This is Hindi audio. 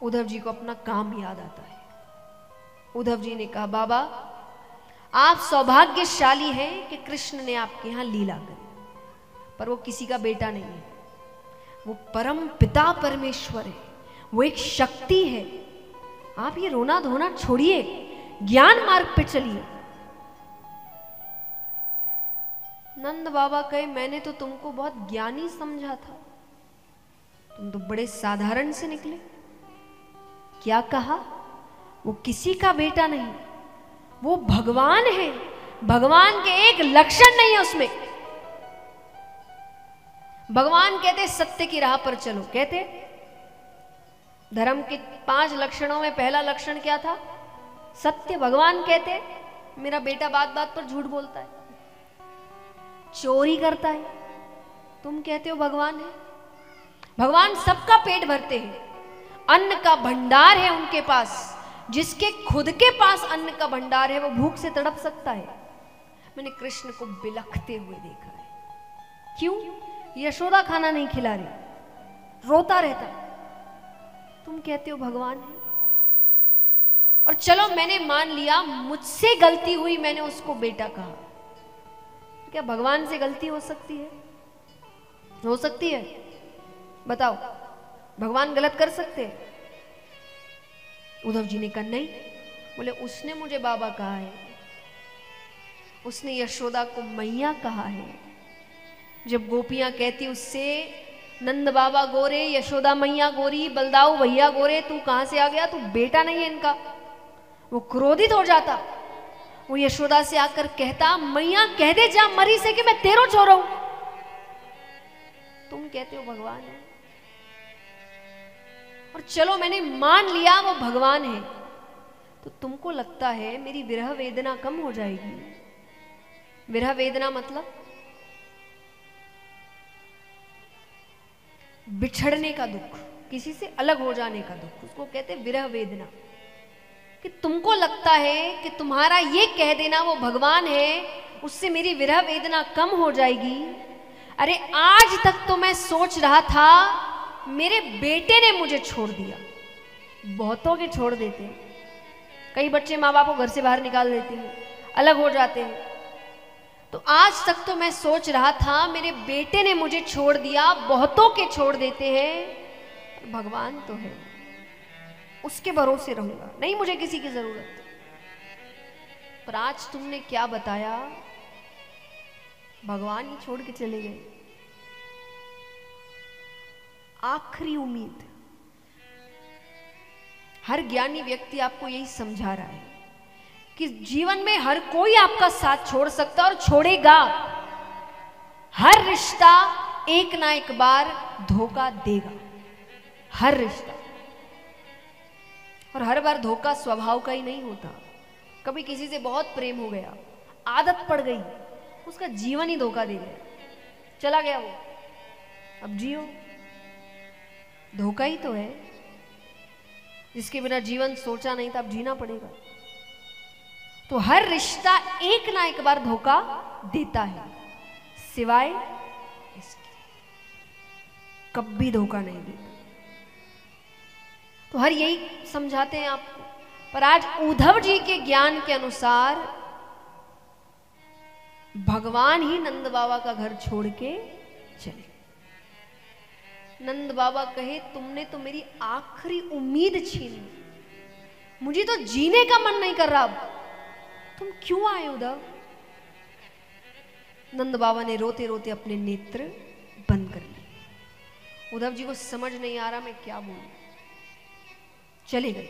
उद्धव जी को अपना काम याद आता है। उद्धव जी ने कहा, बाबा आप सौभाग्यशाली हैं कि कृष्ण ने आपके यहां लीला करी, पर वो किसी का बेटा नहीं है, वो परम पिता परमेश्वर है, वो एक शक्ति है। आप ये रोना धोना छोड़िए, ज्ञान मार्ग पे चलिए। नंद बाबा कहे, मैंने तो तुमको बहुत ज्ञानी समझा था, तुम तो बड़े साधारण से निकले। क्या कहा? वो किसी का बेटा नहीं, वो भगवान है। भगवान के एक लक्षण नहीं है उसमें। भगवान कहते सत्य की राह पर चलो, कहते धर्म के 5 लक्षणों में पहला लक्षण क्या था? सत्य। भगवान कहते मेरा बेटा बात बात पर झूठ बोलता है, चोरी करता है, तुम कहते हो भगवान है। भगवान सबका पेट भरते हैं, अन्न का भंडार है उनके पास। जिसके खुद के पास अन्न का भंडार है वो भूख से तड़प सकता है। मैंने कृष्ण को बिलखते हुए देखा है। क्यों? यशोदा खाना नहीं खिला रही, रोता रहता। तुम कहते हो भगवान है। और चलो मैंने मान लिया मुझसे गलती हुई, मैंने उसको बेटा कहा, क्या भगवान से गलती हो सकती है? हो सकती है? बताओ, भगवान गलत कर सकते हैं? उद्धव जी ने कहा नहीं। बोले उसने मुझे बाबा कहा है, उसने यशोदा को मैया कहा है। जब गोपियां कहती उससे नंद बाबा गोरे, यशोदा मैया गोरी, बलदाऊ भैया गोरे, तू कहां से आ गया, तू बेटा नहीं है इनका, वो क्रोधित हो जाता। वो यशोदा से आकर कहता, मैया कह दे जा मरी से कि मैं तेरो छोरा हूं। तुम कहते हो भगवान है। और चलो मैंने मान लिया वो भगवान है, तो तुमको लगता है मेरी विरह वेदना कम हो जाएगी? विरह वेदना मतलब बिछड़ने का दुख, किसी से अलग हो जाने का दुख, उसको कहते विरह वेदना। कि तुमको लगता है कि तुम्हारा ये कह देना वो भगवान है, उससे मेरी विरह वेदना कम हो जाएगी? अरे आज तक तो मैं सोच रहा था मेरे बेटे ने मुझे छोड़ दिया। बहुतों के छोड़ देते हैं, कई बच्चे माँ बाप को घर से बाहर निकाल देते हैं, अलग हो जाते हैं। तो आज तक तो मैं सोच रहा था मेरे बेटे ने मुझे छोड़ दिया, बहुतों के छोड़ देते हैं, भगवान तो है, उसके भरोसे रहूंगा, नहीं मुझे किसी की जरूरत। पर आज तुमने क्या बताया, भगवान ही छोड़ के चले गए। आखिरी उम्मीद। हर ज्ञानी व्यक्ति आपको यही समझा रहा है कि जीवन में हर कोई आपका साथ छोड़ सकता है और छोड़ेगा। हर रिश्ता एक ना एक बार धोखा देगा, हर रिश्ता। और हर बार धोखा स्वभाव का ही नहीं होता। कभी किसी से बहुत प्रेम हो गया, आदत पड़ गई, उसका जीवन ही धोखा दे गया, चला गया वो, अब जियो। धोखा ही तो है, जिसके बिना जीवन सोचा नहीं था, अब जीना पड़ेगा। तो हर रिश्ता एक ना एक बार धोखा देता है, सिवाय इसके कभी धोखा नहीं देता। तो हर यही समझाते हैं आपको। पर आज उद्धव जी के ज्ञान के अनुसार भगवान ही नंद बाबा का घर छोड़ के चले। नंद बाबा कहे तुमने तो मेरी आखिरी उम्मीद छीन ली, मुझे तो जीने का मन नहीं कर रहा, अब तुम क्यों आए उद्धव? नंद बाबा ने रोते रोते अपने नेत्र बंद कर लिए। उद्धव जी को समझ नहीं आ रहा मैं क्या बोलूं, चले गए।